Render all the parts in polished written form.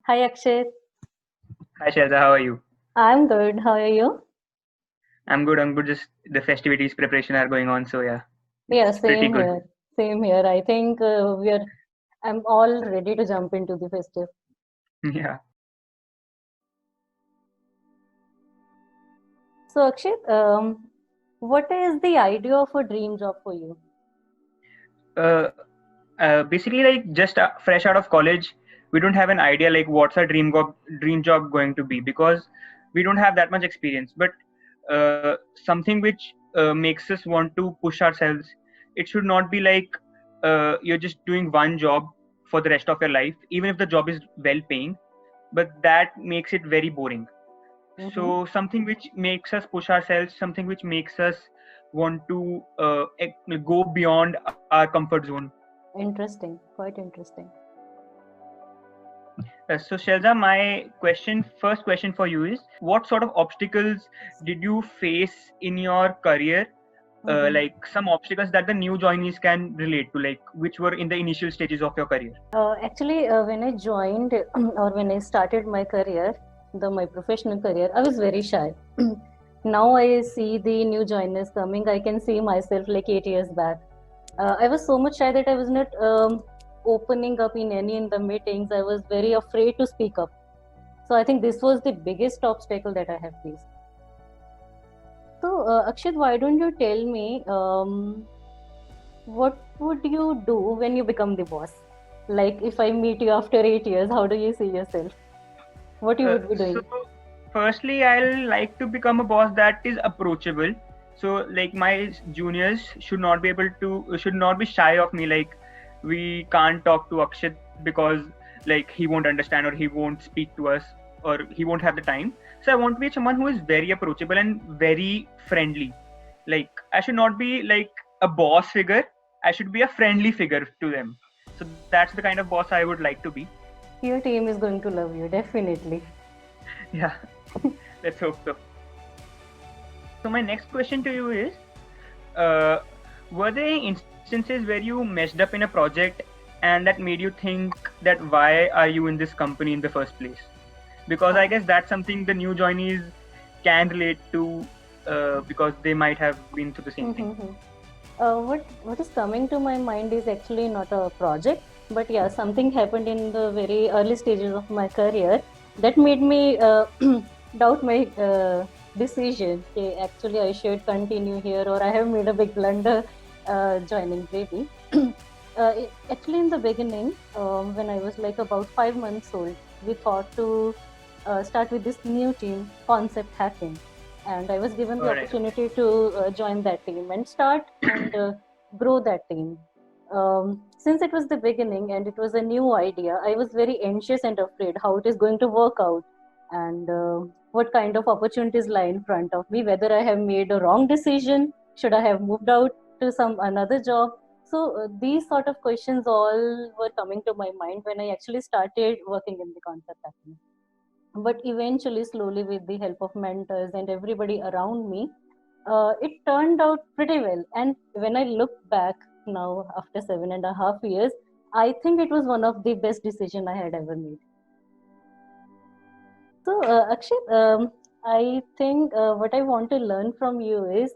Hi Akshay, Hi Shelza, how are you? I'm good. How are you? I'm good. I'm good. Just the festivities preparation are going on, so yeah, Yeah, it's pretty same good. here. Same here. I think I'm all ready to jump into the festive. Yeah. So Akshay, what is the idea of a dream job for you? Uh, Basically, like just fresh out of college, we don't have an idea like what's our dream job going to be because we don't have that much experience. But something which makes us want to push ourselves. It should not be like you're just doing one job for the rest of your life, even if the job is well paying. But that makes it very boring. Mm-hmm. So something which makes us push ourselves, something which makes us want to go beyond our comfort zone. Interesting. Quite interesting. So Shelza, my first question for you is, what sort of obstacles did you face in your career? Mm-hmm. Like some obstacles that the new joinees can relate to, like which were in the initial stages of your career. Actually, when I joined or when I started my career, my professional career, I was very shy. Now I see the new joiners coming. I can see myself like 8 years back. I was so much shy that I was not opening up in any in the meetings. I was very afraid to speak up. So I think this was the biggest obstacle that I have faced. So Akshat, why don't you tell me what would you do when you become the boss? Like if I meet you after 8 years, how do you see yourself? What you would be So doing? firstly, I'll like to become a boss that is approachable. So like my juniors should not be shy of me. Like we can't talk to Akshat because like he won't understand or he won't speak to us or he won't have the time. So I want to be someone who is very approachable and very friendly. Like I should not be like a boss figure. I should be a friendly figure to them. So that's the kind of boss I would like to be. Your team is going to love you, definitely. Yeah, let's hope so. So my next question to you is, uh, were there any instances where you messed up in a project and that made you think that why are you in this company in the first place? Because I guess that's something the new joinees can relate to because they might have been through the same thing. What is coming to my mind is actually not a project, but yeah, something happened in the very early stages of my career that made me doubt my decision. Okay, actually, I should continue here, or I have made a big blunder joining Baby. Actually, in the beginning, when I was like about 5 months old, we thought to start with this new team, Concept Hacking, and I was given the All right. opportunity to join that team and start and grow that team. Since it was the beginning and it was a new idea, I was very anxious and afraid how it is going to work out and what kind of opportunities lie in front of me. Whether I have made a wrong decision, should I have moved out to some another job? So these sort of questions all were coming to my mind when I actually started working in the concept academy. But eventually, slowly, with the help of mentors and everybody around me, it turned out pretty well. And when I look back now after 7.5 years, I think it was one of the best decisions I had ever made. So Akshay, I think what I want to learn from you is,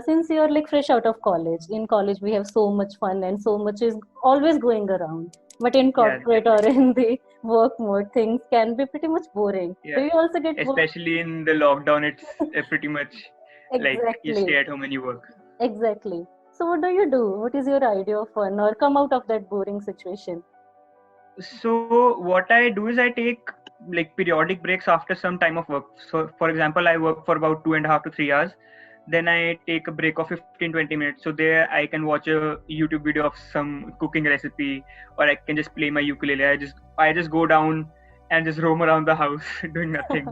since you are like fresh out of college, in college we have so much fun and so much is always going around, but in Yeah, corporate or definitely. in the work mode things can be pretty much boring. Do Yeah, you also get bored? especially in the lockdown, it's pretty much like you stay Exactly. at home and you work. Exactly. So what do you do? What is your idea of fun or come out of that boring situation? So what I do is I take like periodic breaks after some time of work. So for example, I work for about 2.5 to 3 hours. Then I take a break of 15-20 minutes. So there I can watch a YouTube video of some cooking recipe, or I can just play my ukulele. I just go down and just roam around the house doing nothing.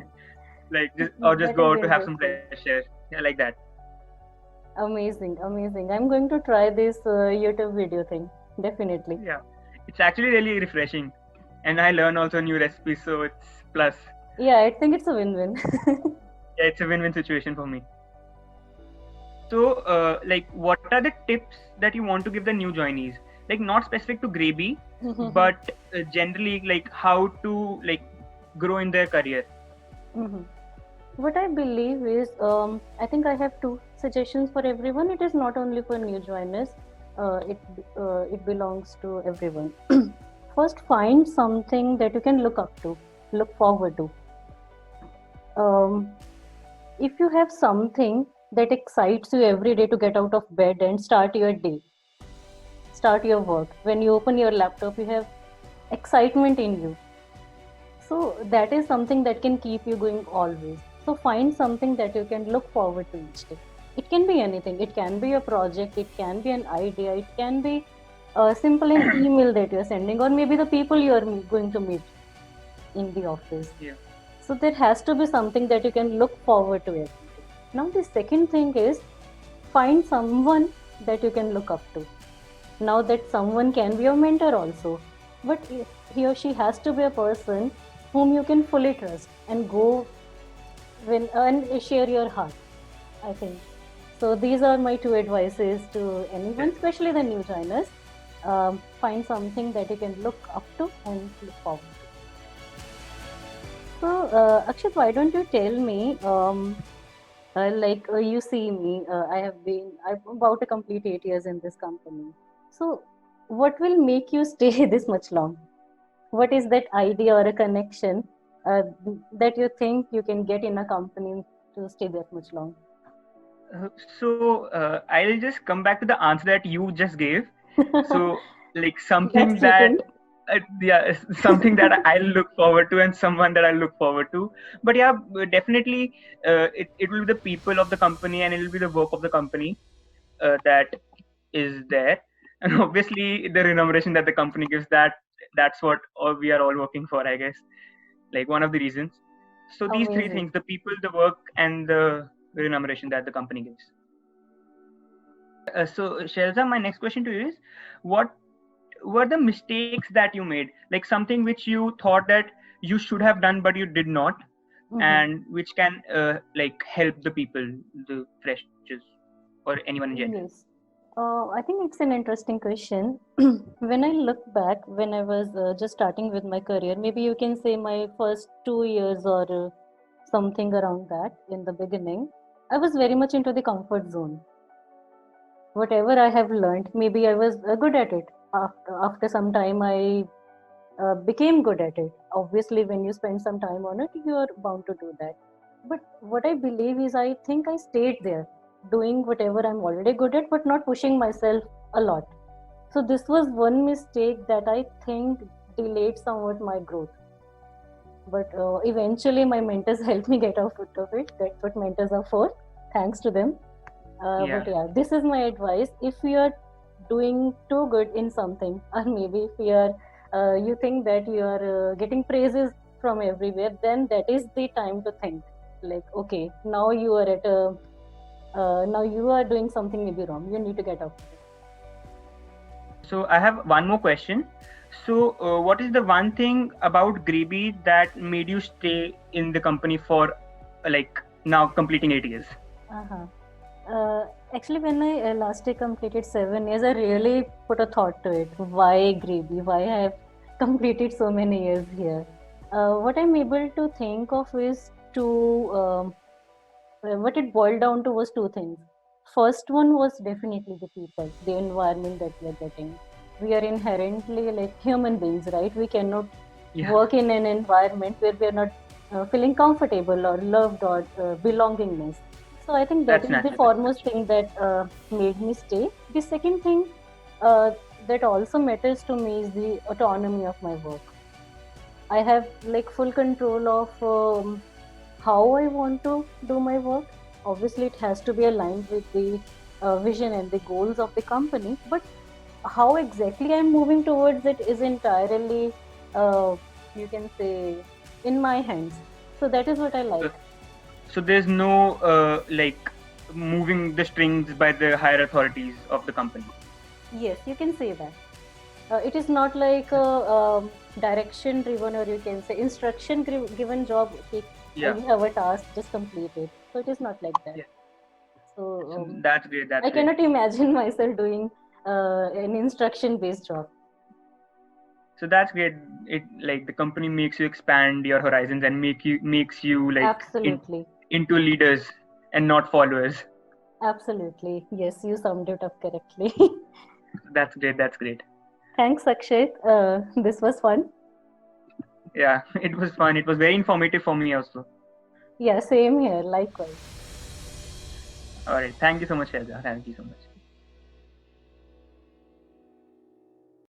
Like just That go is out to have some interesting. fresh air. Yeah, like that. Amazing, amazing. I'm going to try this YouTube video thing. Definitely. Yeah. It's actually really refreshing. And I learn also new recipes, so it's plus. Yeah, I think it's a win-win. Yeah, it's a win-win situation for me. So, like, what are the tips that you want to give the new joinees? Like, not specific to Gravy, but generally, like, how to like grow in their career? Mhm. What I believe is, I think I have two suggestions for everyone. It is not only for new joiners. It belongs to everyone. First, find something that you can look up to, look forward to. If you have something that excites you every day to get out of bed and start your day, start your work, when you open your laptop, you have excitement in you. So that is something that can keep you going always. So find something that you can look forward to each day. It can be anything. It can be a project. It can be an idea. It can be simple an email that you're sending, or maybe the people you are going to meet in the office. Yeah. So there has to be something that you can look forward to every day. Now the second thing is, find someone that you can look up to. Now that someone can be your mentor also, but he or she has to be a person whom you can fully trust and go when and share your heart, I think. So these are my two advices to anyone, especially the new joiners. Find something that you can look up to and look forward to. So Akshat, why don't you tell me, you see me, I'm about to complete 8 years in this company. So what will make you stay this much long? What is that idea or a connection uh, that you think you can get in a company to stay that much long? I'll just come back to the answer that you just gave. So, like That's something that, cheating. something that I look forward to, and someone that I look forward to. But yeah, definitely, it will be the people of the company, and it will be the work of the company that is there, and obviously the remuneration that the company gives. That's what we are all working for, I guess. Like one of the reasons. So these three Amazing. things: the people, the work, and the remuneration that the company gives. So Shelza, my next question to you is, what were the mistakes that you made? Like something which you thought that you should have done but you did not, Mm-hmm. and which can like help the people, the freshers, or anyone in general. Yes. I think it's an interesting question. When I look back, when I was just starting with my career, maybe you can say my first 2 years or something around that in the beginning, I was very much into the comfort zone. Whatever I have learned, maybe I was good at it. After some time, I became good at it. Obviously, when you spend some time on it, you are bound to do that. But what I believe is, I think I stayed there doing whatever I'm already good at, but not pushing myself a lot. So, this was one mistake that I think delayed somewhat my growth. But eventually, my mentors helped me get out of it. That's what mentors are for. Thanks to them. Yeah, But yeah, this is my advice. If you are doing too good in something, or maybe if you think that you are getting praises from everywhere, then that is the time to think. Like, okay, now you are now you are doing something maybe wrong. You need to get out of it. so I have one more question. So what is the one thing about Greeby that made you stay in the company for like now completing 8 years? Uh-huh. Actually, when I last year completed 7 years, I really put a thought to it. Why Greeby? Why I have completed so many years here? What I'm able to think of is what it boiled down to was two things. First one was definitely the people, the environment that we are getting. We are inherently like human beings, right? We cannot Yeah, work in an environment where we are not feeling comfortable or loved or belongingness. So I think that that's is the natural. That's foremost natural. thing that made me stay. The second thing uh, that also matters to me is the autonomy of my work. I have like full control of how I want to do my work. Obviously, it has to be aligned with the vision and the goals of the company. But how exactly I'm moving towards it is entirely, you can say, in my hands. So that is what I So, like. so there's no like moving the strings by the higher authorities of the company. Yes, you can say that. It is not like a direction driven, or you can say instruction given job. Okay, Yeah, you have a task, just complete it. So it is not like that. yeah. So So that's great. I That's great. cannot imagine myself doing an instruction based job. So that's great. It like the company makes you expand your horizons and makes you like Absolutely. into leaders and not followers. Absolutely. Yes, you summed it up correctly. That's great. That's great. Thanks, Akshay. This was fun. Yeah, it was fun. It was very informative for me also. Yeah, same here. Likewise. All right. Thank you so much, Shaiza. Thank you so much.